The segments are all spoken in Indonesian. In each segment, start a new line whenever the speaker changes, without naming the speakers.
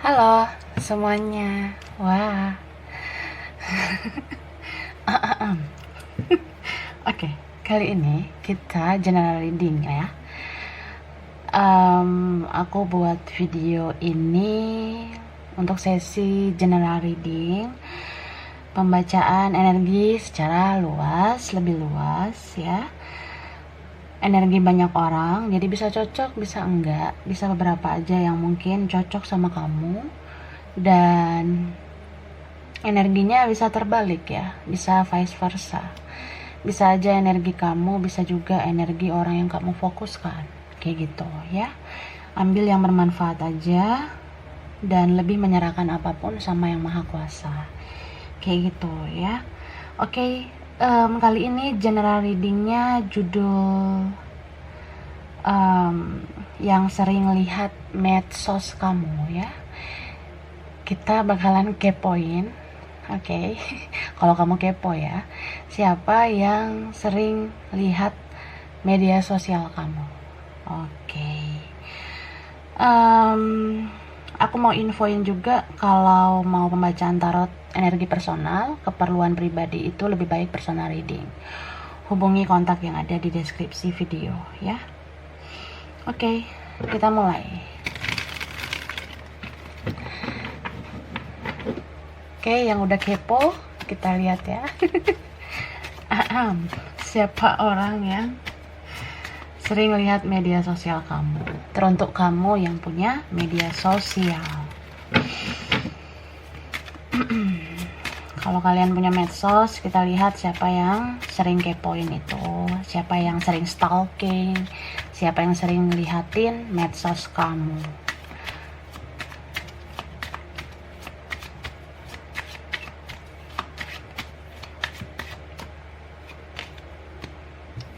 Halo semuanya. Wah. Oke, kali ini kita general reading ya. Aku buat video ini untuk sesi general reading, pembacaan energi secara luas, lebih luas ya. Energi banyak orang, jadi bisa cocok, bisa enggak, bisa beberapa aja yang mungkin cocok sama kamu, dan energinya bisa terbalik ya, bisa vice versa, bisa aja energi kamu, bisa juga energi orang yang kamu fokuskan, kayak gitu ya. Ambil yang bermanfaat aja dan lebih menyerahkan apapun sama yang maha kuasa, kayak gitu ya. Oke, kali ini general readingnya judul yang sering lihat medsos kamu ya. Kita bakalan kepoin, oke. Kalau kamu kepo ya, siapa yang sering lihat media sosial kamu. Oke. Aku mau infoin juga kalau mau pembacaan tarot energi personal, keperluan pribadi itu lebih baik personal reading. Hubungi kontak yang ada di deskripsi video ya. Oke, kita mulai. Oke, yang udah kepo, kita lihat ya. Siapa orang yang sering lihat media sosial kamu? Teruntuk kamu yang punya media sosial. Kalau kalian punya medsos, kita lihat siapa yang sering kepoin itu, siapa yang sering stalking, siapa yang sering lihatin medsos kamu.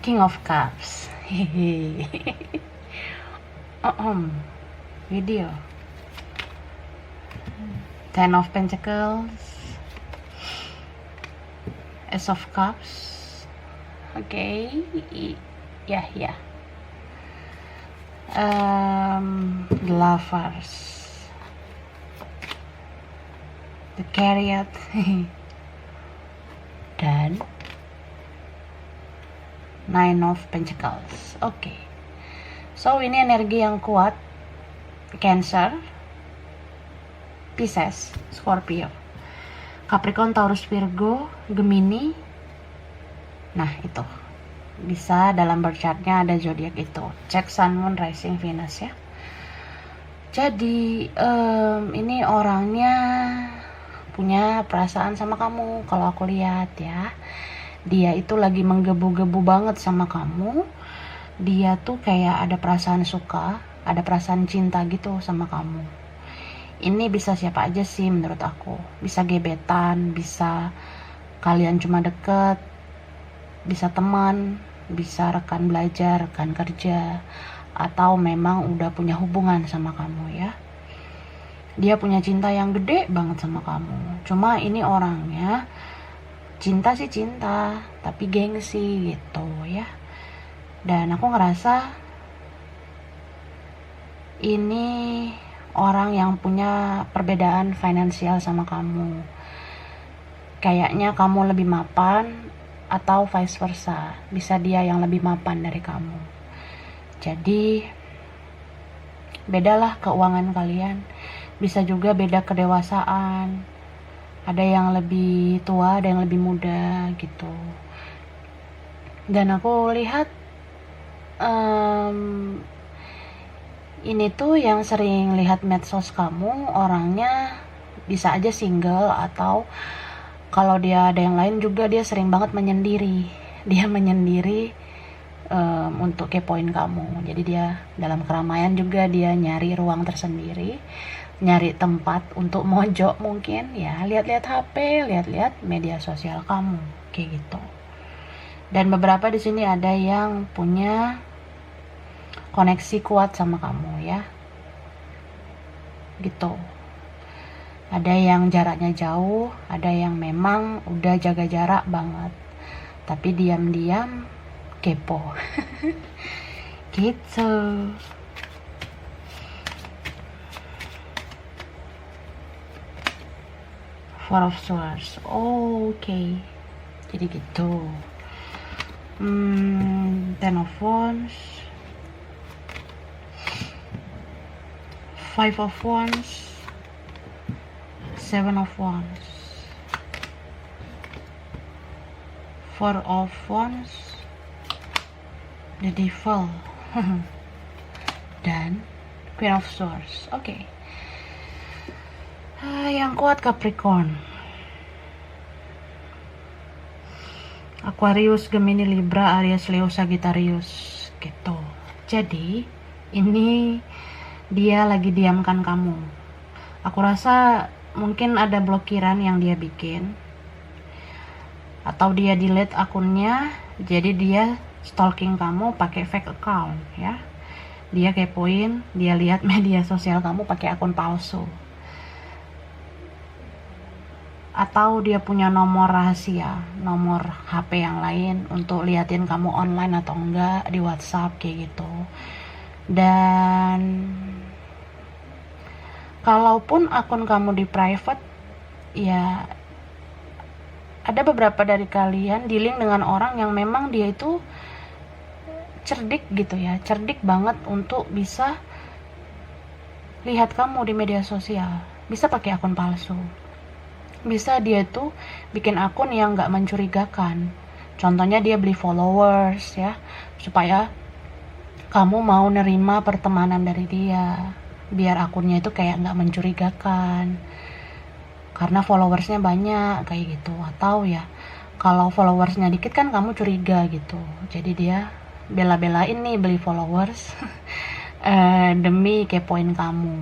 King of Cups. Video. Ten of Pentacles. Ace of Cups. Oke. Ya. The Lovers. The Chariot. Dan Nine of Pentacles. Oke. So ini energi yang kuat. Cancer, Pisces, Scorpio, Capricorn, Taurus, Virgo, Gemini. Nah itu bisa dalam berchartnya ada zodiak itu. Cek Sun, Moon, Rising, Venus ya. Jadi ini orangnya punya perasaan sama kamu. Kalau aku lihat ya, dia itu lagi menggebu-gebu banget sama kamu. Dia tuh kayak ada perasaan suka, ada perasaan cinta gitu sama kamu. Ini bisa siapa aja sih menurut aku. Bisa gebetan, bisa kalian cuma deket, bisa teman, bisa rekan belajar, rekan kerja, atau memang udah punya hubungan sama kamu ya. Dia punya cinta yang gede banget sama kamu. Cuma ini orangnya cinta sih cinta, tapi gengsi gitu ya. Dan aku ngerasa ini orang yang punya perbedaan finansial sama kamu. Kayaknya kamu lebih mapan atau vice versa. Bisa dia yang lebih mapan dari kamu. Jadi bedalah keuangan kalian. Bisa juga beda kedewasaan. Ada yang lebih tua, ada yang lebih muda gitu. Dan aku lihat ini tuh yang sering lihat medsos kamu orangnya bisa aja single, atau kalau dia ada yang lain juga dia sering banget menyendiri. Dia menyendiri untuk kepoin kamu. Jadi dia dalam keramaian juga dia nyari ruang tersendiri, nyari tempat untuk mojok mungkin ya, lihat-lihat HP, lihat-lihat media sosial kamu kayak gitu. Dan beberapa di sini ada yang punya koneksi kuat sama kamu ya, gitu. Ada yang jaraknya jauh, ada yang memang udah jaga jarak banget, tapi diam-diam kepo. Gitu. Four of Swords. Oke. Jadi gitu. Ten of Wands. Five of Wands. Seven of Wands. Four of Wands. The Devil. Dan Queen of Swords. Oke. Yang kuat Capricorn, Aquarius, Gemini, Libra, Aries, Leo, Sagittarius gitu. Jadi ini dia lagi diamkan kamu. Aku rasa mungkin ada blokiran yang dia bikin, atau dia delete akunnya. Jadi dia stalking kamu pakai fake account ya. Dia kepoin, dia lihat media sosial kamu pakai akun palsu. Atau dia punya nomor rahasia, nomor HP yang lain untuk liatin kamu online atau enggak di WhatsApp kayak gitu. Dan kalaupun akun kamu di private, ya ada beberapa dari kalian dealing dengan orang yang memang dia itu cerdik gitu ya, cerdik banget untuk bisa lihat kamu di media sosial, bisa pakai akun palsu. Bisa dia tuh bikin akun yang gak mencurigakan. Contohnya dia beli followers ya, supaya kamu mau nerima pertemanan dari dia, biar akunnya itu kayak gak mencurigakan, karena followersnya banyak kayak gitu. Atau ya kalau followersnya dikit kan kamu curiga gitu. Jadi dia bela-belain nih beli followers demi kepoin kamu,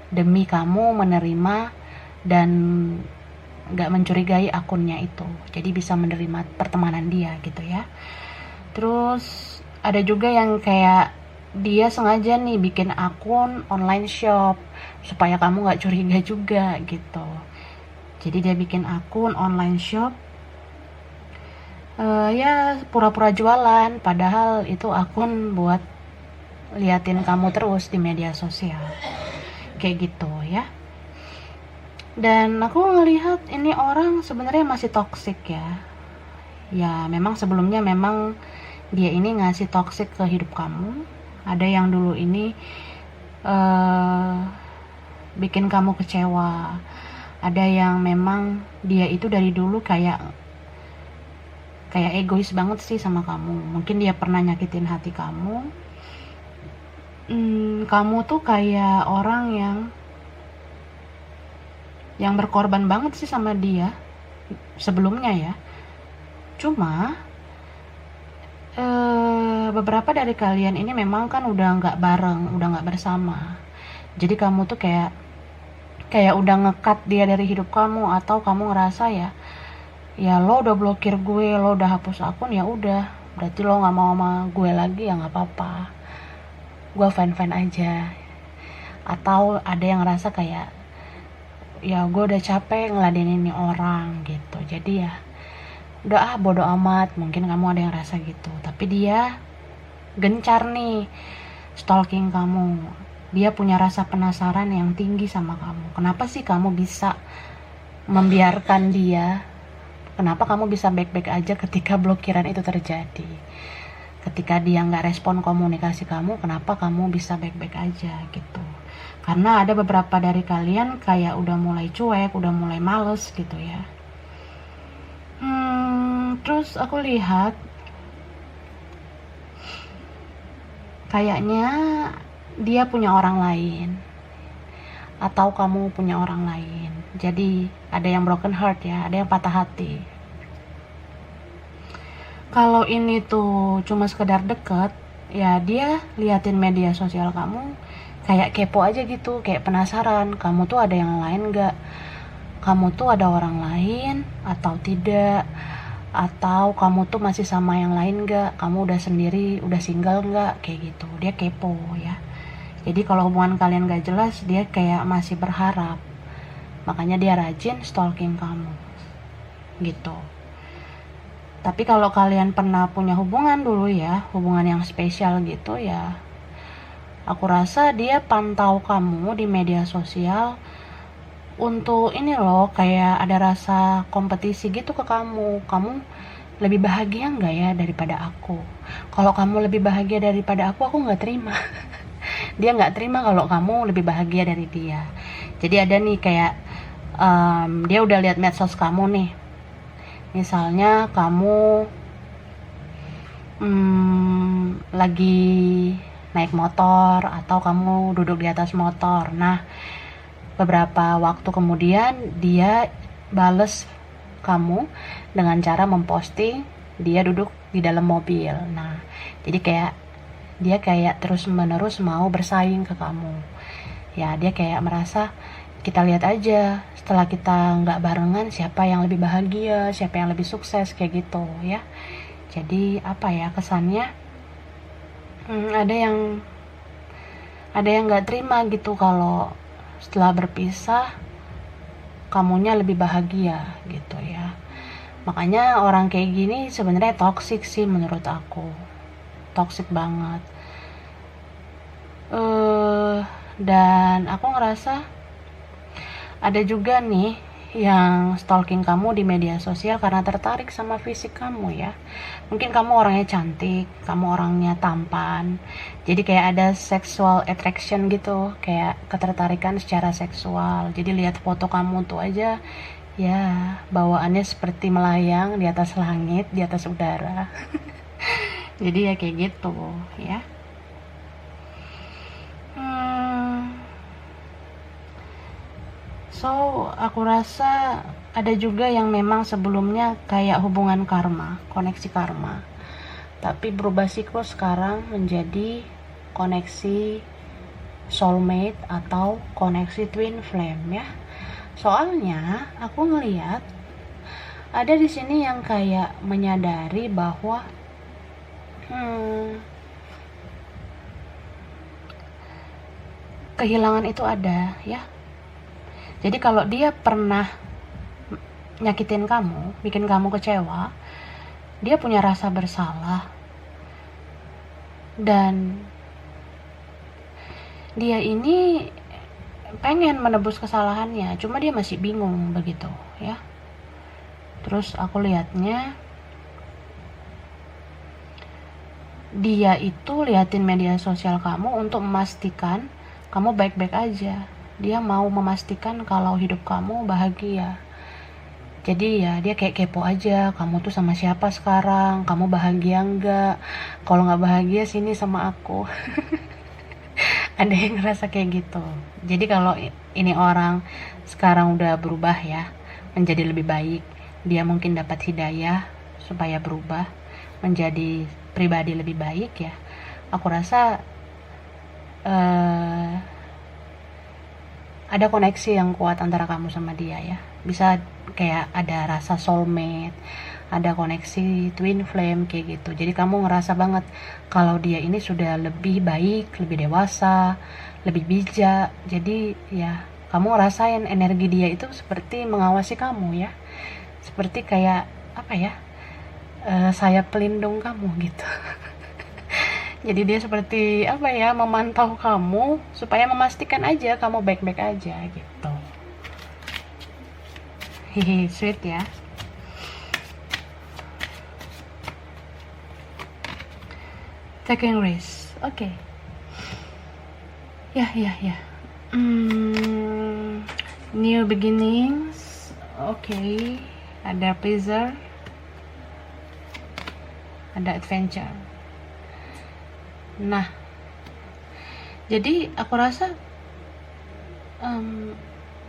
demi kamu menerima dan gak mencurigai akunnya itu, jadi bisa menerima pertemanan dia gitu ya. Terus ada juga yang kayak dia sengaja nih bikin akun online shop supaya kamu gak curiga juga gitu. Jadi dia bikin akun online shop, ya pura-pura jualan, padahal itu akun buat liatin kamu terus di media sosial kayak gitu ya. Dan aku ngelihat ini orang sebenarnya masih toksik ya. Ya memang sebelumnya memang dia ini ngasih toksik ke hidup kamu. Ada yang dulu ini bikin kamu kecewa. Ada yang memang dia itu dari dulu kayak egois banget sih sama kamu. Mungkin dia pernah nyakitin hati kamu. Kamu tuh kayak orang yang berkorban banget sih sama dia sebelumnya ya. Cuma beberapa dari kalian ini memang kan udah nggak bareng, udah nggak bersama. Jadi kamu tuh kayak udah ngekat dia dari hidup kamu, atau kamu ngerasa ya lo udah blokir gue, lo udah hapus akun, ya udah berarti lo nggak mau sama gue lagi, ya nggak apa-apa, gue fine aja. Atau ada yang ngerasa kayak ya gue udah capek ngeladenin ini orang gitu, jadi ya udah bodo amat. Mungkin kamu ada yang rasa gitu, tapi dia gencar nih stalking kamu. Dia punya rasa penasaran yang tinggi sama kamu. Kenapa sih kamu bisa membiarkan dia? Kenapa kamu bisa baik-baik aja ketika blokiran itu terjadi? Ketika dia nggak respon komunikasi kamu, kenapa kamu bisa baik-baik aja gitu? Karena ada beberapa dari kalian kayak udah mulai cuek, udah mulai males gitu ya. Terus aku lihat kayaknya dia punya orang lain, atau kamu punya orang lain. Jadi ada yang broken heart ya, ada yang patah hati. Kalau ini tuh cuma sekedar deket, ya dia liatin media sosial kamu kayak kepo aja gitu, kayak penasaran kamu tuh ada yang lain gak, kamu tuh ada orang lain atau tidak, atau kamu tuh masih sama yang lain gak, kamu udah sendiri, udah single gak, kayak gitu. Dia kepo ya. Jadi kalau hubungan kalian gak jelas, dia kayak masih berharap, makanya dia rajin stalking kamu gitu. Tapi kalau kalian pernah punya hubungan dulu ya, hubungan yang spesial gitu ya, aku rasa dia pantau kamu di media sosial untuk ini loh, kayak ada rasa kompetisi gitu ke kamu. Kamu lebih bahagia nggak ya daripada aku? Kalau kamu lebih bahagia daripada aku nggak terima. Dia nggak terima kalau kamu lebih bahagia dari dia. Jadi ada nih kayak dia udah lihat medsos kamu nih. Misalnya kamu lagi naik motor atau kamu duduk di atas motor. Nah, beberapa waktu kemudian dia bales kamu dengan cara memposting dia duduk di dalam mobil. Nah, jadi kayak dia kayak terus-menerus mau bersaing ke kamu. Ya, dia kayak merasa kita lihat aja setelah kita nggak barengan siapa yang lebih bahagia, siapa yang lebih sukses kayak gitu ya. Jadi apa ya kesannya? Ada yang nggak terima gitu kalau setelah berpisah kamunya lebih bahagia gitu ya. Makanya orang kayak gini sebenarnya toksik sih menurut aku, toksik banget. Dan aku ngerasa ada juga nih yang stalking kamu di media sosial karena tertarik sama fisik kamu ya. Mungkin kamu orangnya cantik, kamu orangnya tampan, jadi kayak ada sexual attraction gitu, kayak ketertarikan secara seksual. Jadi lihat foto kamu tuh aja ya, bawaannya seperti melayang di atas langit, di atas udara. Jadi ya kayak gitu ya. So, aku rasa ada juga yang memang sebelumnya kayak hubungan karma, koneksi karma. Tapi berubah siklus sekarang menjadi koneksi soulmate atau koneksi twin flame ya. Soalnya aku ngelihat ada di sini yang kayak menyadari bahwa kehilangan itu ada ya. Jadi kalau dia pernah nyakitin kamu, bikin kamu kecewa, dia punya rasa bersalah. Dan dia ini pengen menebus kesalahannya, cuma dia masih bingung begitu ya. Terus aku lihatnya dia itu liatin media sosial kamu untuk memastikan kamu baik-baik aja. Dia mau memastikan kalau hidup kamu bahagia. Jadi ya dia kayak kepo aja, kamu tuh sama siapa sekarang, kamu bahagia enggak, kalau nggak bahagia sini sama aku. Ada yang ngerasa kayak gitu. Jadi kalau ini orang sekarang udah berubah ya, menjadi lebih baik, dia mungkin dapat hidayah supaya berubah menjadi pribadi lebih baik ya, aku rasa ada koneksi yang kuat antara kamu sama dia ya. Bisa kayak ada rasa soulmate, ada koneksi twin flame kayak gitu. Jadi kamu ngerasa banget kalau dia ini sudah lebih baik, lebih dewasa, lebih bijak. Jadi ya kamu ngerasain energi dia itu seperti mengawasi kamu ya. Seperti kayak apa ya, sayap pelindung kamu gitu. Jadi dia seperti apa ya, memantau kamu supaya memastikan aja kamu baik-baik aja gitu. Hihi, sweet ya. Taking risk, oke. Ya. New beginnings, oke. Ada pleasure, ada adventure. Nah, jadi aku rasa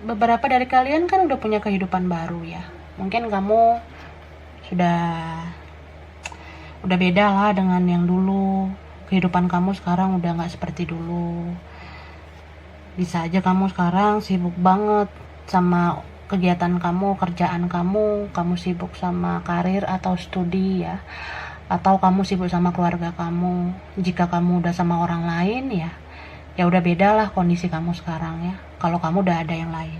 beberapa dari kalian kan udah punya kehidupan baru ya. Mungkin kamu sudah beda lah dengan yang dulu. Kehidupan kamu sekarang udah gak seperti dulu. Bisa aja kamu sekarang sibuk banget sama kegiatan kamu, kerjaan kamu sibuk sama karir atau studi ya, atau kamu sibuk sama keluarga kamu. Jika kamu udah sama orang lain ya udah beda lah kondisi kamu sekarang ya, kalau kamu udah ada yang lain.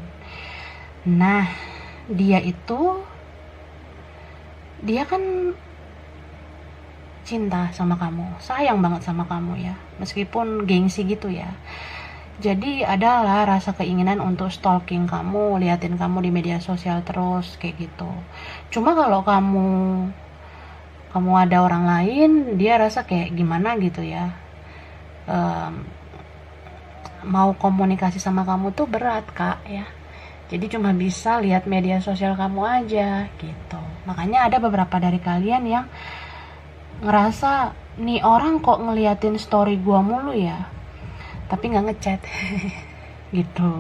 Nah, dia kan cinta sama kamu, sayang banget sama kamu ya, meskipun gengsi gitu ya. Jadi adalah rasa keinginan untuk stalking kamu, liatin kamu di media sosial terus kayak gitu. Cuma kalau kamu ada orang lain, dia rasa kayak gimana gitu ya. Mau komunikasi sama kamu tuh berat, Kak, ya. Jadi cuma bisa lihat media sosial kamu aja gitu. Makanya ada beberapa dari kalian yang ngerasa nih orang kok ngeliatin story gua mulu ya, tapi nggak ngechat. Gitu.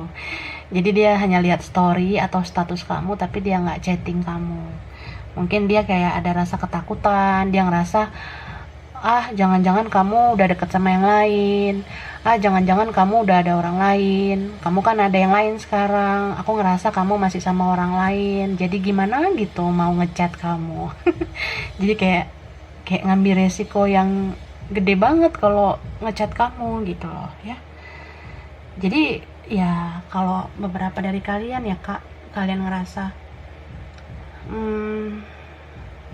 Jadi dia hanya lihat story atau status kamu tapi dia nggak chatting kamu. Mungkin dia kayak ada rasa ketakutan, dia ngerasa jangan-jangan kamu udah deket sama yang lain, jangan-jangan kamu udah ada orang lain, kamu kan ada yang lain sekarang, aku ngerasa kamu masih sama orang lain, jadi gimana gitu mau ngechat kamu. Jadi kayak ngambil resiko yang gede banget kalau ngechat kamu gitu loh ya. Jadi ya kalau beberapa dari kalian ya Kak, kalian ngerasa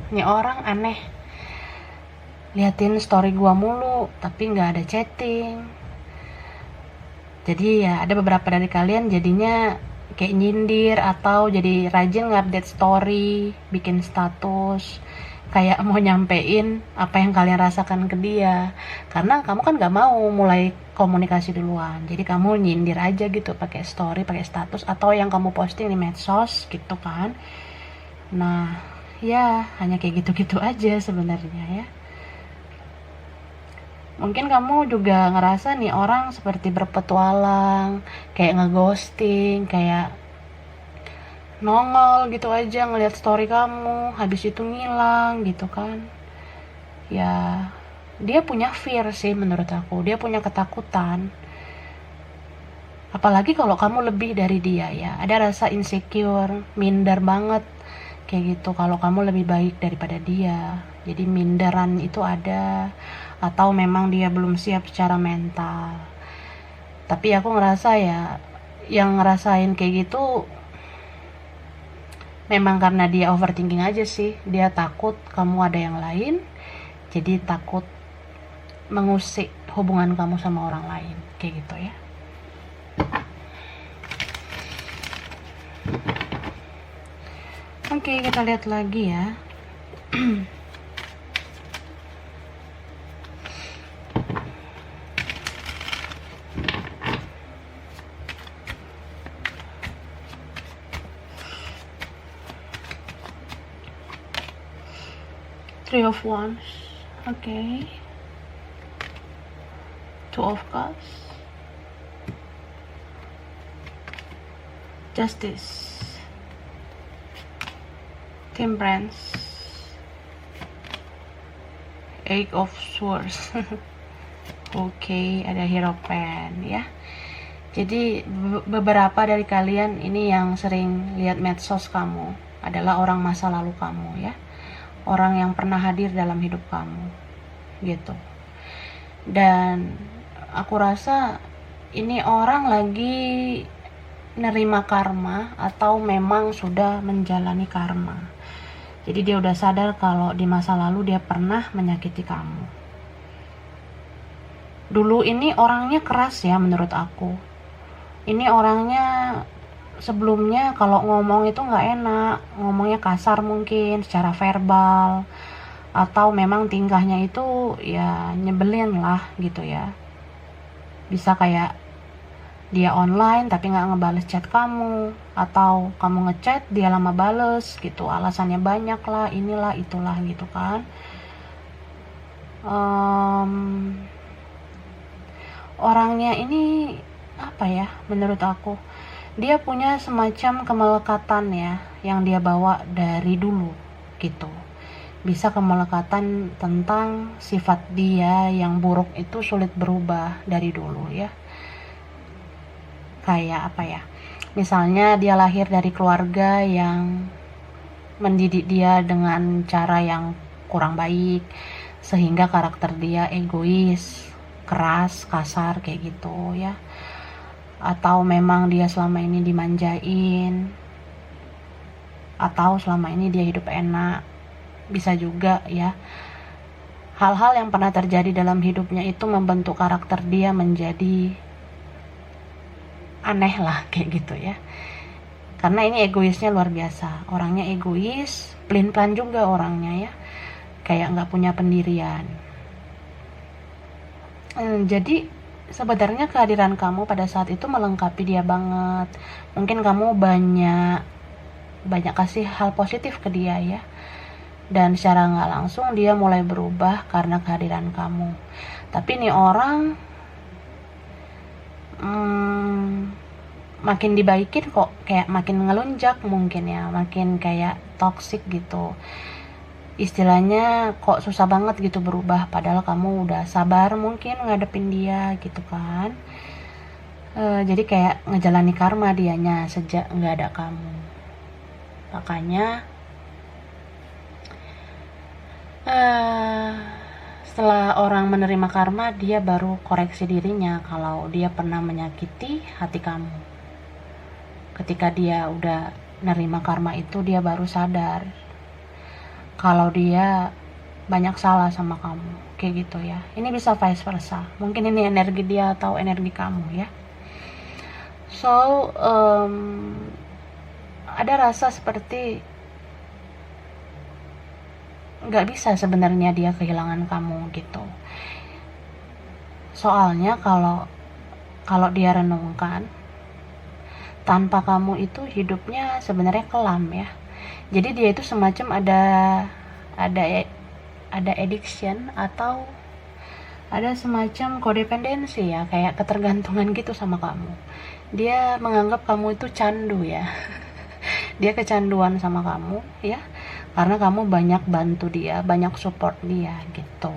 ini orang aneh, liatin story gua mulu tapi nggak ada chatting. Jadi ya ada beberapa dari kalian jadinya kayak nyindir atau jadi rajin ngupdate story, bikin status, kayak mau nyampein apa yang kalian rasakan ke dia. Karena kamu kan nggak mau mulai komunikasi duluan, jadi kamu nyindir aja gitu pakai story, pakai status atau yang kamu posting di medsos gitu kan. Nah ya hanya kayak gitu-gitu aja sebenarnya ya. Mungkin kamu juga ngerasa nih orang seperti berpetualang, kayak ngeghosting, kayak nongol gitu aja ngeliat story kamu, habis itu ngilang gitu kan. Ya, dia punya fear sih menurut aku, dia punya ketakutan. Apalagi kalau kamu lebih dari dia ya, ada rasa insecure, minder banget kayak gitu kalau kamu lebih baik daripada dia. Jadi minderan itu ada, atau memang dia belum siap secara mental. Tapi aku ngerasa ya yang ngerasain kayak gitu memang karena dia overthinking aja sih. Dia takut kamu ada yang lain, jadi takut mengusik hubungan kamu sama orang lain kayak gitu ya. Oke, kita lihat lagi ya. Three of Wands, okay. Two of Cups, Justice, Temperance, Eight of Swords. Oke, ada Hierophant ya. Jadi beberapa dari kalian ini yang sering lihat medsos kamu adalah orang masa lalu kamu ya. Orang yang pernah hadir dalam hidup kamu gitu. Dan aku rasa ini orang lagi nerima karma atau memang sudah menjalani karma. Jadi dia udah sadar kalau di masa lalu dia pernah menyakiti kamu. Dulu ini orangnya keras ya menurut aku. Ini orangnya sebelumnya kalau ngomong itu nggak enak, ngomongnya kasar mungkin secara verbal, atau memang tingkahnya itu ya nyebelin lah gitu ya. Bisa kayak dia online tapi nggak ngebales chat kamu, atau kamu ngechat dia lama bales gitu, alasannya banyak lah, inilah itulah gitu kan. Orangnya ini apa ya menurut aku, dia punya semacam kemelekatan ya yang dia bawa dari dulu gitu. Bisa kemelekatan tentang sifat dia yang buruk itu sulit berubah dari dulu ya. Kayak apa ya, misalnya dia lahir dari keluarga yang mendidik dia dengan cara yang kurang baik, sehingga karakter dia egois, keras, kasar kayak gitu ya. Atau memang dia selama ini dimanjain, atau selama ini dia hidup enak, bisa juga ya. Hal-hal yang pernah terjadi dalam hidupnya itu membentuk karakter dia menjadi aneh lah kayak gitu ya. Karena ini egoisnya luar biasa, orangnya egois, pelin-pelan juga orangnya ya, kayak nggak punya pendirian. Jadi sebenarnya kehadiran kamu pada saat itu melengkapi dia banget. Mungkin kamu banyak kasih hal positif ke dia ya, dan secara nggak langsung dia mulai berubah karena kehadiran kamu. Tapi nih orang makin dibaikin kok kayak makin ngelunjak mungkin ya, makin kayak toxic gitu. Istilahnya kok susah banget gitu berubah, padahal kamu udah sabar mungkin ngadepin dia gitu kan. Jadi kayak ngejalani karma dianya sejak nggak ada kamu. Makanya setelah orang menerima karma, dia baru koreksi dirinya kalau dia pernah menyakiti hati kamu. Ketika dia udah nerima karma itu, dia baru sadar kalau dia banyak salah sama kamu, kayak gitu ya. Ini bisa vice versa, mungkin ini energi dia atau energi kamu ya. So ada rasa seperti nggak bisa sebenarnya dia kehilangan kamu gitu. Soalnya kalau dia renungkan, tanpa kamu itu hidupnya sebenarnya kelam ya. Jadi dia itu semacam ada addiction atau ada semacam kodependensi ya, kayak ketergantungan gitu sama kamu. Dia menganggap kamu itu candu ya. Dia kecanduan sama kamu ya, karena kamu banyak bantu dia, banyak support dia gitu.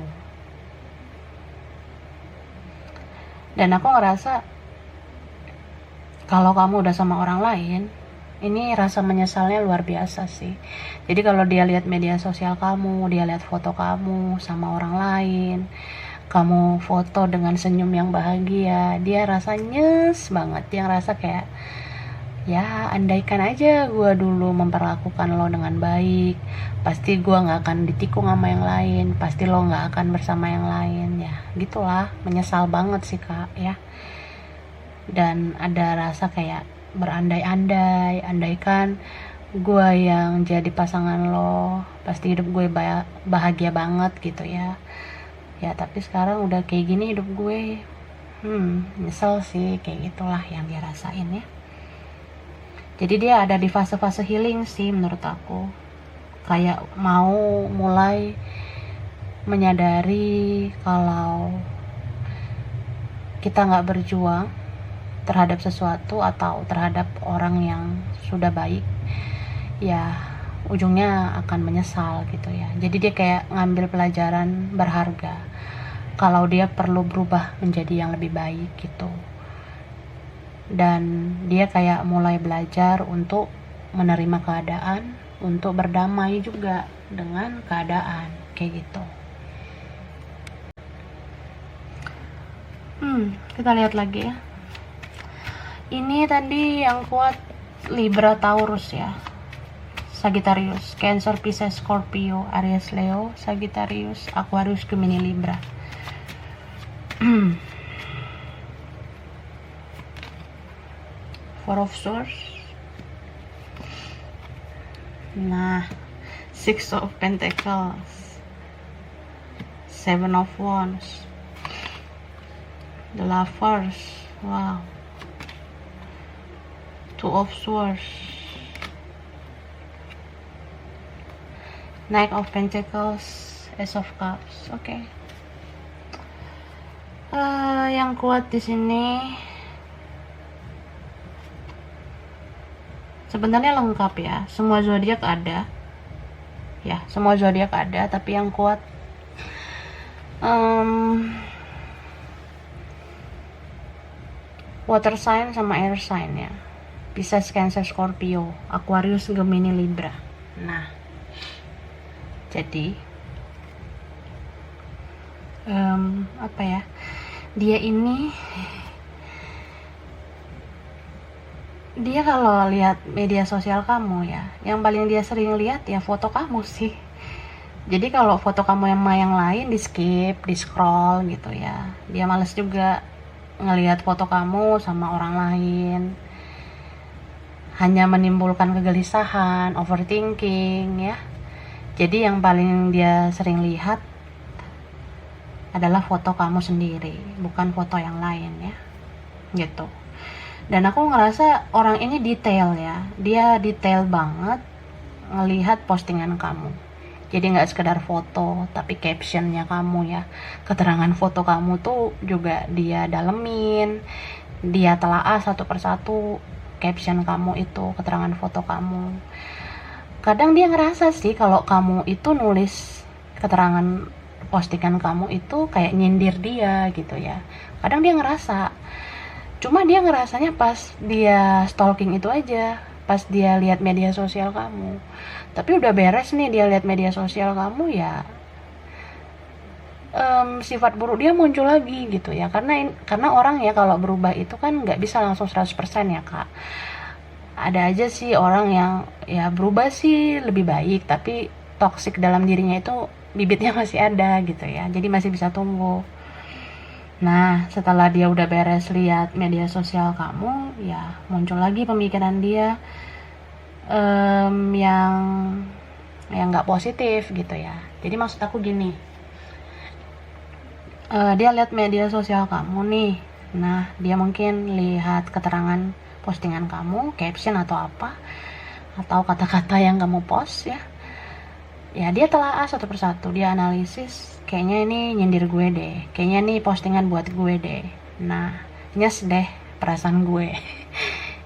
Dan aku ngerasa kalau kamu udah sama orang lain, ini rasa menyesalnya luar biasa sih. Jadi kalau dia lihat media sosial kamu, dia lihat foto kamu sama orang lain, kamu foto dengan senyum yang bahagia, dia rasa nyes banget. Dia ngerasa kayak, ya andaikan aja gue dulu memperlakukan lo dengan baik, pasti gue gak akan ditikung sama yang lain, pasti lo gak akan bersama yang lain ya. Gitulah, menyesal banget sih kak ya. Dan ada rasa kayak berandai-andai, andaikan gue yang jadi pasangan lo, pasti hidup gue bahagia banget gitu ya. Ya tapi sekarang udah kayak gini hidup gue, nyesel sih, kayak gitulah yang dia rasain ya. Jadi dia ada di fase-fase healing sih menurut aku, kayak mau mulai menyadari kalau kita nggak berjuang terhadap sesuatu atau terhadap orang yang sudah baik, ya ujungnya akan menyesal gitu ya. Jadi dia kayak ngambil pelajaran berharga kalau dia perlu berubah menjadi yang lebih baik gitu. Dan dia kayak mulai belajar untuk menerima keadaan, untuk berdamai juga dengan keadaan kayak gitu. Kita lihat lagi ya. Ini tadi yang kuat Libra, Taurus ya, Sagittarius, Cancer, Pisces, Scorpio, Aries, Leo, Sagittarius, Aquarius, Gemini, Libra. Four of Swords. Nah, Six of Pentacles, Seven of Wands, The Lovers. Wow. Two of Swords, Knight of Pentacles, Ace of Cups. Oke. Yang kuat di sini sebenarnya lengkap ya. Semua zodiak ada. Ya, semua zodiak ada, tapi yang kuat water sign sama air sign ya. Pisces, Cancer, Scorpio, Aquarius, Gemini, Libra. Nah, jadi apa ya, dia kalau lihat media sosial kamu ya, yang paling dia sering lihat ya foto kamu sih. Jadi kalau foto kamu yang lain di skip, di scroll gitu ya, dia males juga ngelihat foto kamu sama orang lain, hanya menimbulkan kegelisahan, overthinking ya. Jadi yang paling dia sering lihat adalah foto kamu sendiri, bukan foto yang lain ya, gitu. Dan aku ngerasa orang ini detail ya, dia detail banget ngelihat postingan kamu. Jadi nggak sekedar foto, tapi captionnya kamu ya, keterangan foto kamu tuh juga dia dalemin, dia telaah satu persatu caption kamu itu, keterangan foto kamu. Kadang dia ngerasa sih kalau kamu itu nulis keterangan postingan kamu itu kayak nyindir dia gitu ya. Kadang dia ngerasa, cuma dia ngerasanya pas dia stalking itu aja, pas dia lihat media sosial kamu. Tapi udah beres nih dia lihat media sosial kamu ya, sifat buruk dia muncul lagi gitu ya. Karena orang ya kalau berubah itu kan nggak bisa langsung 100% ya kak. Ada aja sih orang yang ya berubah sih lebih baik, tapi toksik dalam dirinya itu bibitnya masih ada gitu ya, jadi masih bisa tumbuh. Nah setelah dia udah beres lihat media sosial kamu ya, muncul lagi pemikiran dia yang nggak positif gitu ya. Jadi maksud aku gini, dia lihat media sosial kamu nih, nah dia mungkin lihat keterangan postingan kamu, caption atau apa, atau kata-kata yang kamu post ya, dia telaah satu persatu, dia analisis, kayaknya ini nyindir gue deh, kayaknya ini postingan buat gue deh. Nah nyes deh perasaan gue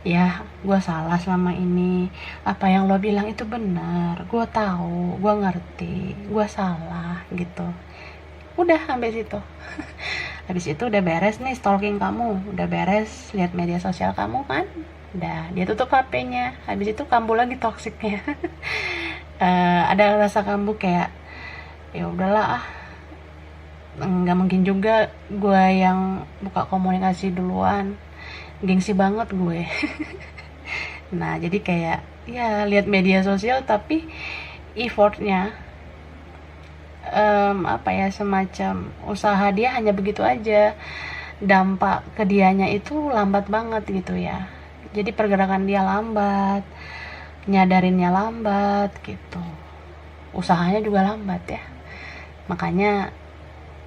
ya, gue salah selama ini, apa yang lo bilang itu benar, gue tahu, gue ngerti, gue salah gitu. Udah sampai situ. Habis itu udah beres nih stalking kamu, udah beres lihat media sosial kamu kan, udah dia tutup HP-nya. Habis itu kambuh lagi toksiknya. Ada rasa kambuh kayak ya udahlah nggak mungkin juga gue yang buka komunikasi duluan, gengsi banget gue. Nah jadi kayak ya lihat media sosial tapi effortnya semacam usaha dia hanya begitu aja, dampak ke dianya itu lambat banget gitu ya. Jadi pergerakan dia lambat, nyadarinnya lambat gitu, usahanya juga lambat ya. Makanya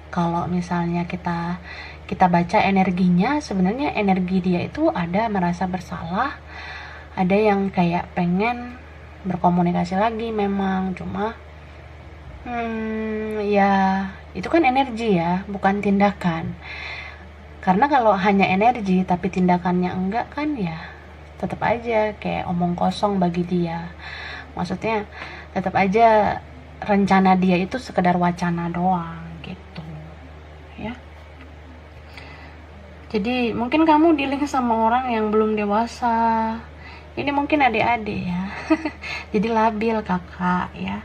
kalau misalnya kita baca energinya, sebenarnya energi dia itu ada merasa bersalah, ada yang kayak pengen berkomunikasi lagi memang, cuma ya itu kan energi ya, bukan tindakan. Karena kalau hanya energi tapi tindakannya enggak kan ya tetap aja kayak omong kosong bagi dia. Maksudnya tetap aja rencana dia itu sekedar wacana doang gitu ya. Jadi mungkin kamu dealing sama orang yang belum dewasa. Ini mungkin adik-adik ya. Jadi labil kakak ya.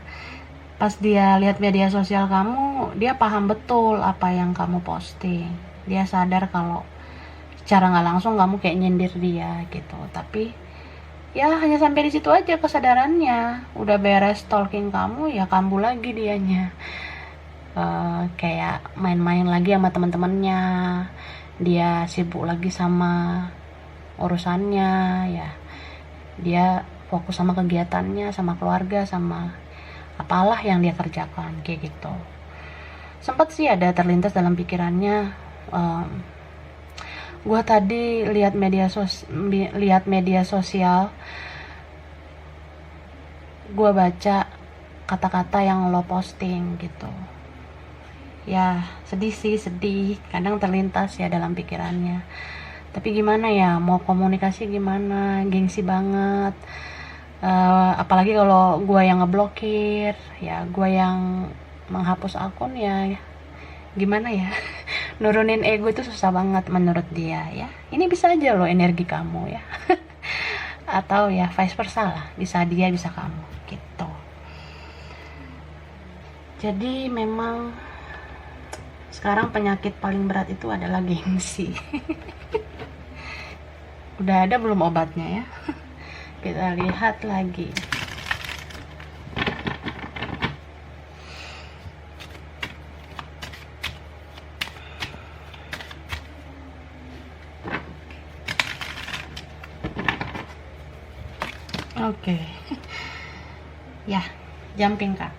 Pas dia lihat media sosial kamu, dia paham betul apa yang kamu posting. Dia sadar kalau secara nggak langsung kamu kayak nyindir dia gitu. Tapi ya hanya sampai di situ aja kesadarannya. Udah beres stalking kamu ya kambuh lagi dianya. Kayak main-main lagi sama teman-temannya. Dia sibuk lagi sama urusannya ya. Dia fokus sama kegiatannya, sama keluarga, sama apalah yang dia kerjakan kayak gitu. Sempat sih ada terlintas dalam pikirannya, gue tadi lihat media sosial, gue baca kata-kata yang lo posting gitu. Ya sedih sih, sedih, kadang terlintas ya dalam pikirannya. Tapi gimana ya, mau komunikasi gimana, gengsi banget. Apalagi kalau gue yang ngeblokir ya, gue yang menghapus akun ya gimana ya. Nurunin ego itu susah banget menurut dia ya. Ini bisa aja loh energi kamu ya. Atau ya vice versa lah, bisa dia bisa kamu gitu. Jadi memang sekarang penyakit paling berat itu adalah gengsi. Udah ada belum obatnya ya? Kita lihat lagi. Oke. Ya, jumping kak.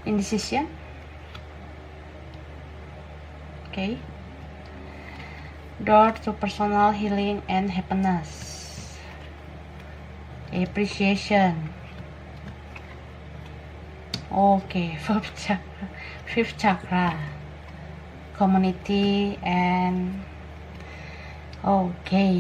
Indecision. Oke. Door to personal healing and happiness. Appreciation. Oke, fifth chakra. Community and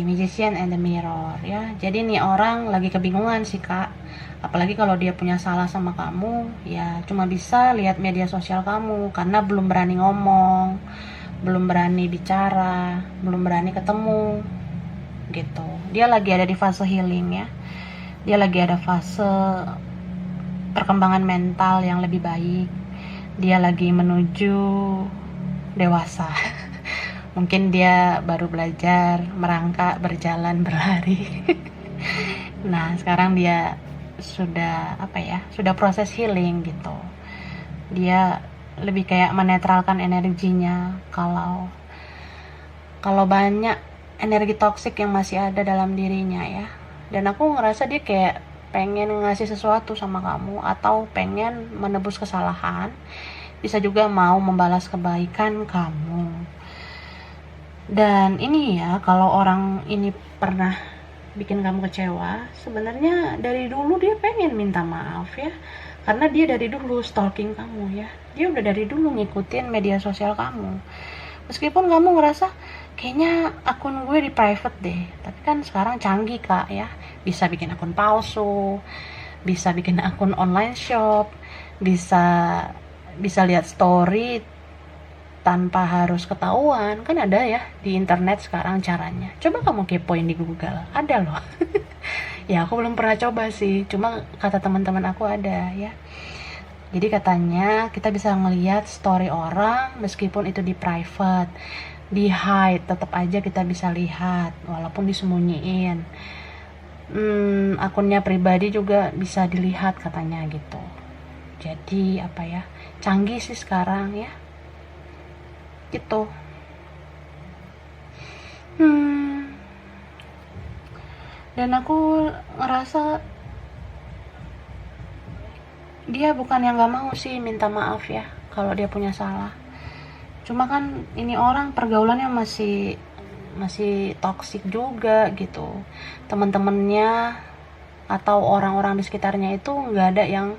Magician and the Mirror ya. Jadi nih orang lagi kebingungan sih kak. Apalagi kalau dia punya salah sama kamu, ya cuma bisa lihat media sosial kamu karena belum berani ngomong, belum berani bicara, belum berani ketemu gitu. Dia lagi ada di fase healing ya. Dia lagi ada fase perkembangan mental yang lebih baik. Dia lagi menuju dewasa. Mungkin dia baru belajar merangkak, berjalan, berlari. Nah, sekarang dia sudah sudah proses healing gitu. Dia lebih kayak menetralkan energinya kalau banyak energi toksik yang masih ada dalam dirinya ya. Dan aku ngerasa dia kayak pengen ngasih sesuatu sama kamu atau pengen menebus kesalahan. Bisa juga mau membalas kebaikan kamu. Dan ini ya, kalau orang ini pernah bikin kamu kecewa, sebenarnya dari dulu dia pengen minta maaf ya. Karena dia dari dulu stalking kamu ya. Dia udah dari dulu ngikutin media sosial kamu. Meskipun kamu ngerasa kayaknya akun gue di private deh. Tapi kan sekarang canggih kak ya. Bisa bikin akun palsu, bisa bikin akun online shop, bisa lihat story tanpa harus ketahuan. Kan ada ya di internet sekarang caranya. Coba kamu kepoin di Google, ada loh. Ya aku belum pernah coba sih, cuma kata teman-teman aku ada ya. Jadi katanya kita bisa ngelihat story orang meskipun itu di private, di hide, tetap aja kita bisa lihat walaupun disembunyiin. Akunnya pribadi juga bisa dilihat katanya gitu. Jadi canggih sih sekarang ya gitu. Dan aku ngerasa dia bukan yang gak mau sih minta maaf ya kalau dia punya salah. Cuma kan ini orang pergaulannya masih toksik juga gitu. Teman-temannya atau orang-orang di sekitarnya itu nggak ada yang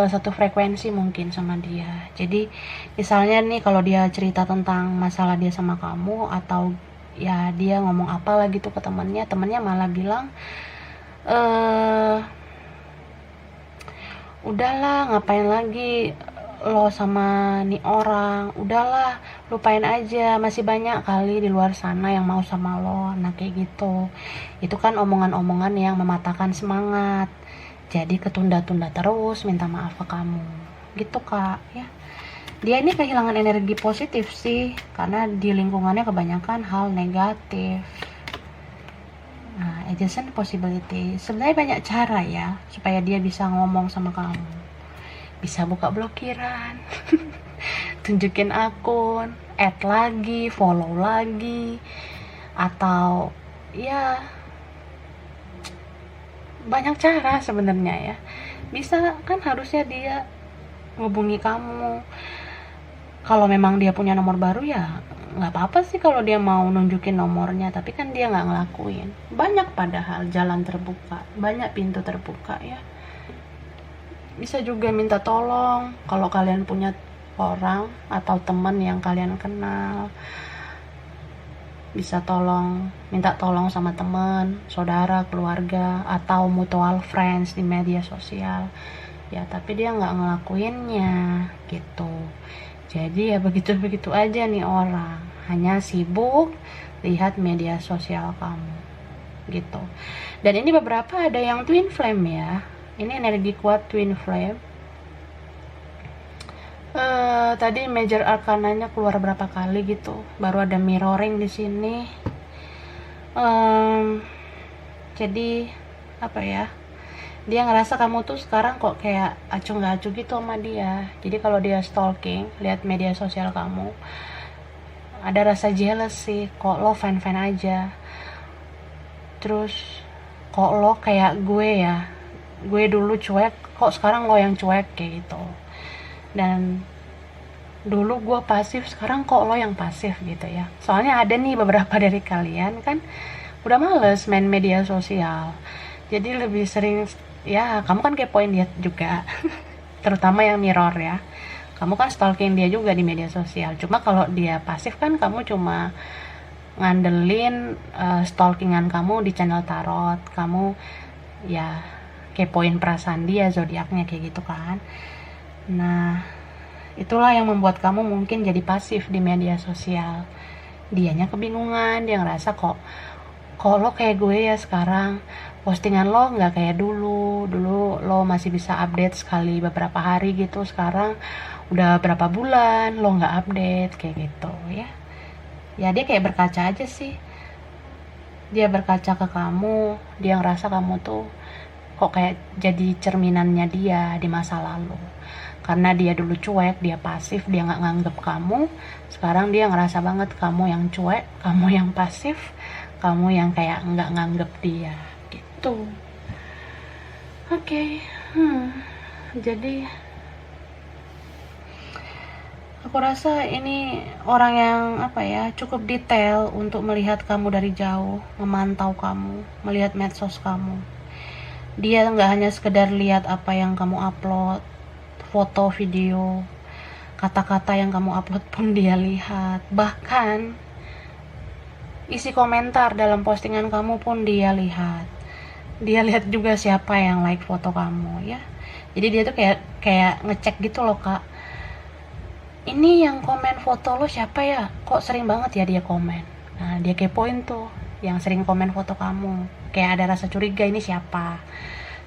satu frekuensi mungkin sama dia. Jadi misalnya nih kalau dia cerita tentang masalah dia sama kamu, atau ya dia ngomong apa lagi tuh ke temannya malah bilang udahlah ngapain lagi lo sama nih orang, udahlah lupain aja, masih banyak kali di luar sana yang mau sama lo. Nah kayak gitu, itu kan omongan-omongan yang mematahkan semangat. Jadi ketunda-tunda terus minta maaf ke kamu gitu kak ya. Dia ini kehilangan energi positif sih karena di lingkungannya kebanyakan hal negatif. Nah, adjacent possibility, sebenarnya banyak cara ya supaya dia bisa ngomong sama kamu. Bisa buka blokiran, tunjukin akun, add lagi, follow lagi, atau ya banyak cara sebenarnya ya. Bisa kan, harusnya dia ngubungi kamu. Kalau memang dia punya nomor baru ya nggak apa-apa sih kalau dia mau nunjukin nomornya, tapi kan dia nggak ngelakuin. Banyak padahal jalan terbuka, banyak pintu terbuka ya. Bisa juga minta tolong kalau kalian punya orang atau teman yang kalian kenal. Bisa minta tolong sama teman, saudara, keluarga, atau mutual friends di media sosial ya, tapi dia nggak ngelakuinnya gitu. Jadi ya begitu-begitu aja nih orang, hanya sibuk lihat media sosial kamu gitu. Dan ini beberapa ada yang twin flame ya, ini energi kuat twin flame. Tadi major arcananya keluar berapa kali gitu, baru ada mirroring di sini. Jadi dia ngerasa kamu tuh sekarang kok kayak acuh nggak acuh gitu sama dia. Jadi kalau dia stalking, lihat media sosial kamu, ada rasa jealous sih, kok lo fine aja. Terus kok lo kayak gue ya, gue dulu cuek, kok sekarang lo yang cuek kayak gitu. Dan dulu gue pasif, sekarang kok lo yang pasif gitu ya. Soalnya ada nih beberapa dari kalian kan udah males main media sosial, jadi lebih sering ya kamu kan kepoin dia juga. Terutama yang mirror ya, kamu kan stalking dia juga di media sosial. Cuma kalau dia pasif kan kamu cuma ngandelin stalkingan kamu di channel tarot, kamu ya kepoin perasaan dia, zodiaknya kayak gitu kan. Nah, itulah yang membuat kamu mungkin jadi pasif di media sosial. Dianya kebingungan, dia ngerasa kok lo kayak gue ya sekarang, postingan lo nggak kayak dulu lo masih bisa update sekali beberapa hari gitu, sekarang udah berapa bulan lo nggak update kayak gitu ya. Ya dia kayak berkaca aja sih, dia berkaca ke kamu, dia ngerasa kamu tuh kok kayak jadi cerminannya dia di masa lalu. Karena dia dulu cuek, dia pasif, dia nggak nganggep kamu. Sekarang dia ngerasa banget kamu yang cuek, kamu yang pasif, kamu yang kayak nggak nganggep dia gitu. Oke. Jadi aku rasa ini orang yang cukup detail untuk melihat kamu dari jauh, memantau kamu, melihat medsos kamu. Dia nggak hanya sekedar lihat apa yang kamu upload, foto, video, kata-kata yang kamu upload pun dia lihat. Bahkan isi komentar dalam postingan kamu pun dia lihat. Dia lihat juga siapa yang like foto kamu ya. Jadi dia tuh kayak ngecek gitu loh, Kak. Ini yang komen foto lo siapa ya? Kok sering banget ya dia komen. Nah, dia kepoin tuh yang sering komen foto kamu. Kayak ada rasa curiga, ini siapa?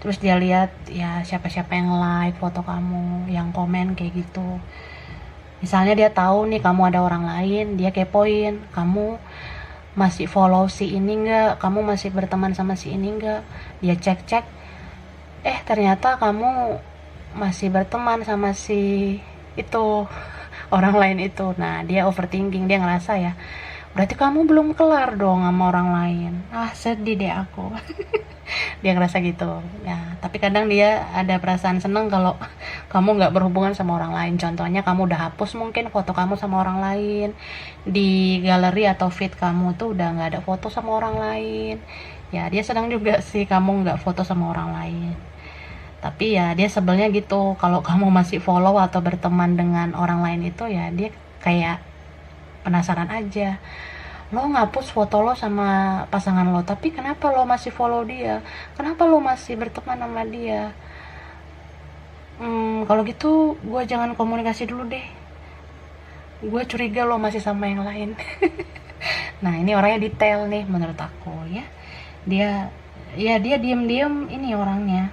Terus dia lihat ya siapa-siapa yang like foto kamu, yang komen kayak gitu. Misalnya dia tahu nih kamu ada orang lain, dia kepoin, kamu masih follow si ini enggak? Kamu masih berteman sama si ini enggak? Dia cek-cek, ternyata kamu masih berteman sama si itu, orang lain itu. Nah, dia overthinking, dia ngerasa ya, berarti kamu belum kelar dong sama orang lain. Sedih deh aku. Dia ngerasa gitu ya. Tapi kadang dia ada perasaan seneng kalau kamu nggak berhubungan sama orang lain. Contohnya kamu udah hapus mungkin foto kamu sama orang lain, di galeri atau feed kamu tuh udah nggak ada foto sama orang lain ya. Dia senang juga sih kamu nggak foto sama orang lain, tapi ya dia sebelnya gitu kalau kamu masih follow atau berteman dengan orang lain itu. Ya dia kayak penasaran aja, lo ngapus foto lo sama pasangan lo, tapi kenapa lo masih follow dia, kenapa lo masih berteman sama dia? Kalau gitu gue jangan komunikasi dulu deh, gue curiga lo masih sama yang lain. Nah, ini orangnya detail nih menurut aku ya. Dia diem-diem ini orangnya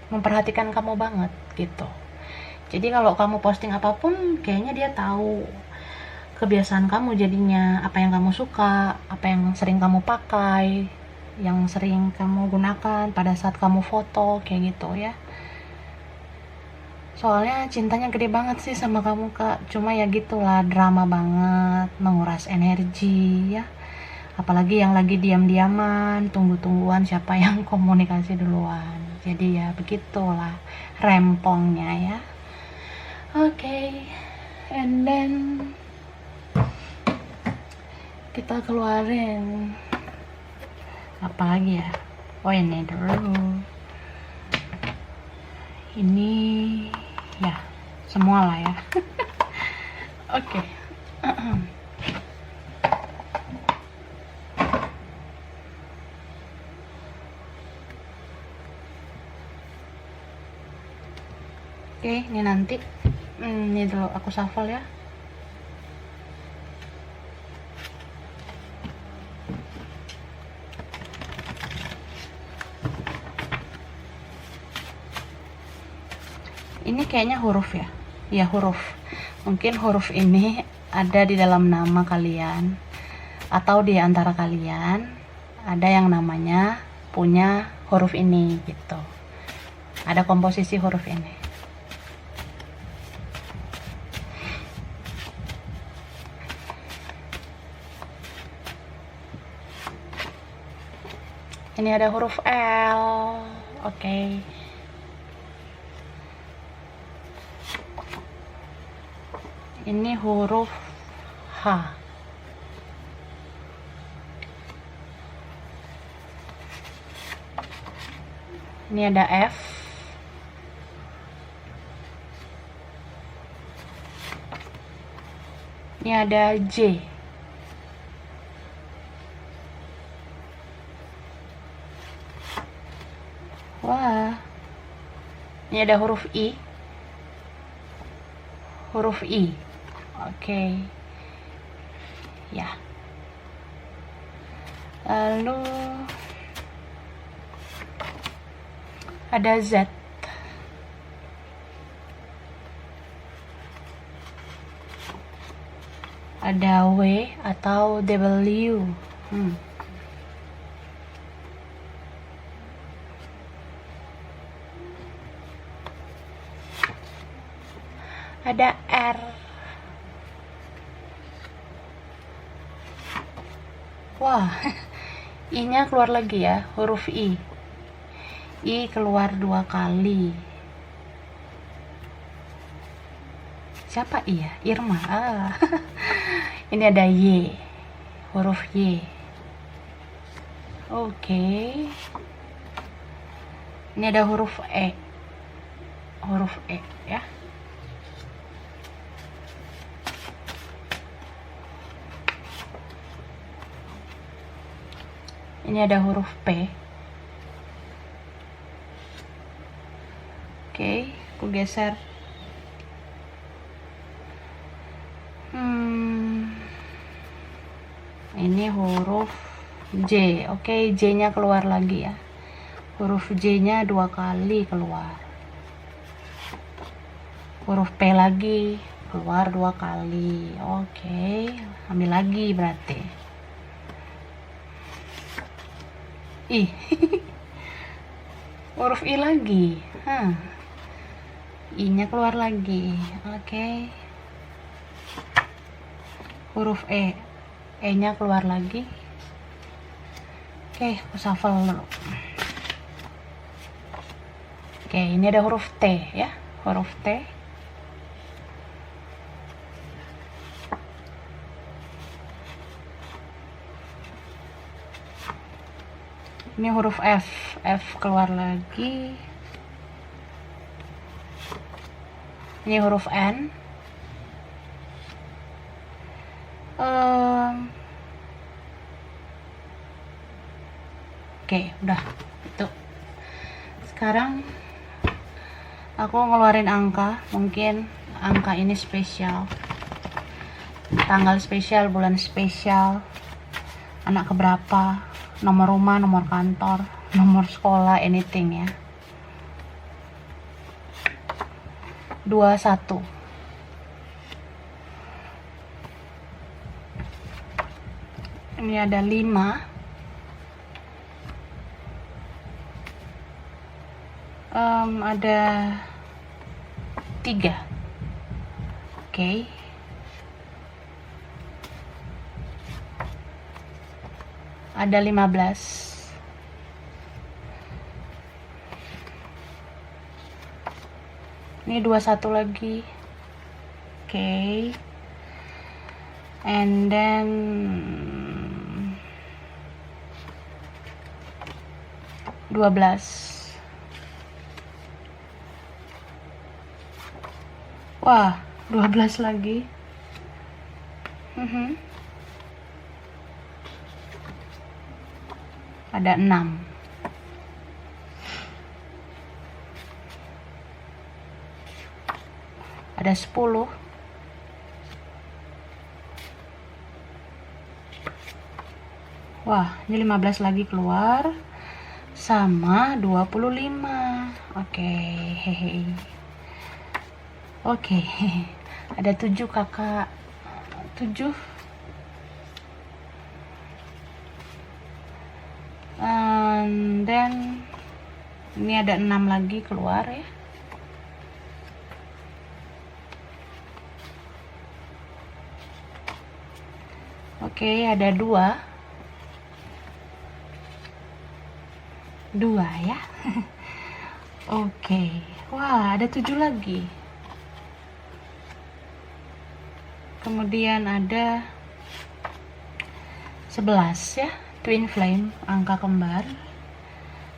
memperhatikan kamu banget gitu. Jadi kalau kamu posting apapun, kayaknya dia tahu kebiasaan kamu, jadinya apa yang kamu suka, apa yang sering kamu pakai, yang sering kamu gunakan pada saat kamu foto kayak gitu ya. Soalnya cintanya gede banget sih sama kamu, Kak. Cuma ya gitulah, drama banget, menguras energi ya. Apalagi yang lagi diam-diaman, tunggu-tungguan siapa yang komunikasi duluan. Jadi ya begitulah rempongnya ya. Oke. And then kita keluarin apa lagi ya? Ini dulu. Ini ya semua lah ya. Oke. Oke, ini nanti ini dulu aku shuffle ya. Ini kayaknya huruf ya. Ya, huruf. Mungkin huruf ini ada di dalam nama kalian atau di antara kalian ada yang namanya punya huruf ini gitu. Ada komposisi huruf ini. Ini ada huruf L. Oke. Ini huruf H. Ini ada F. Ini ada J. Wah. Ini ada huruf I. Huruf I. Oke. Ya. Lalu ada Z. Ada W atau W. Ada R. Wah, I-nya keluar lagi ya, huruf I. I keluar 2 kali. Siapa I ya? Irma. Ini ada Y. Huruf Y. Oke. Ini ada huruf E. Huruf E ya. Ini ada huruf P. Oke, aku geser. Ini huruf J. Oke, J-nya keluar lagi ya. Huruf J-nya 2 kali keluar. Huruf P lagi keluar 2 kali. Oke, ambil lagi berarti. I. Huruf I lagi. I-nya keluar lagi. Oke. Huruf E. E-nya keluar lagi. Oke, aku shuffle dulu. Oke, ini ada huruf T ya. Huruf T. Ini huruf F. F keluar lagi. Ini huruf N. Oke, udah itu. Sekarang aku ngeluarin angka. Mungkin angka ini spesial, tanggal spesial, bulan spesial, anak keberapa, nomor rumah, nomor kantor, nomor sekolah, anything ya. 21. Ini ada 5. Ada 3. Oke. Ada 15. Ini 21 lagi. Oke. And then 12. Wah, 12 lagi. Ada 6. Ada 10. Wah, ini 15 lagi keluar. Sama 25. Oke, hehe. Oke, ada 7 kakak. 7. And then ini ada 6 lagi keluar ya. Oke, ada 2. 2 ya. Oke. Wah, ada 7 lagi. Kemudian ada 11 ya, twin flame, angka kembar.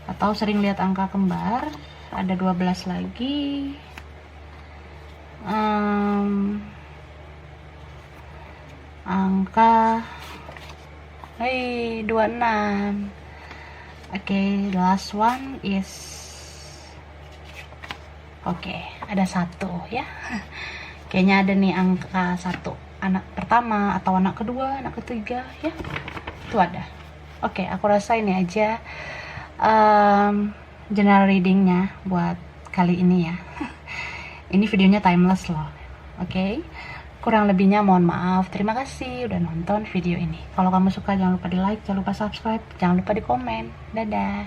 Atau sering lihat angka kembar. Ada 12 lagi. Angka 26. Oke, last one is ada 1 ya. Kayaknya ada nih angka 1, anak pertama atau anak kedua, anak ketiga ya. Itu ada. Oke, aku rasa ini aja general readingnya buat kali ini ya. Ini videonya timeless loh. Oke. Kurang lebihnya mohon maaf. Terima kasih udah nonton video ini. Kalau kamu suka jangan lupa di like, jangan lupa subscribe, jangan lupa di komen. Dadah.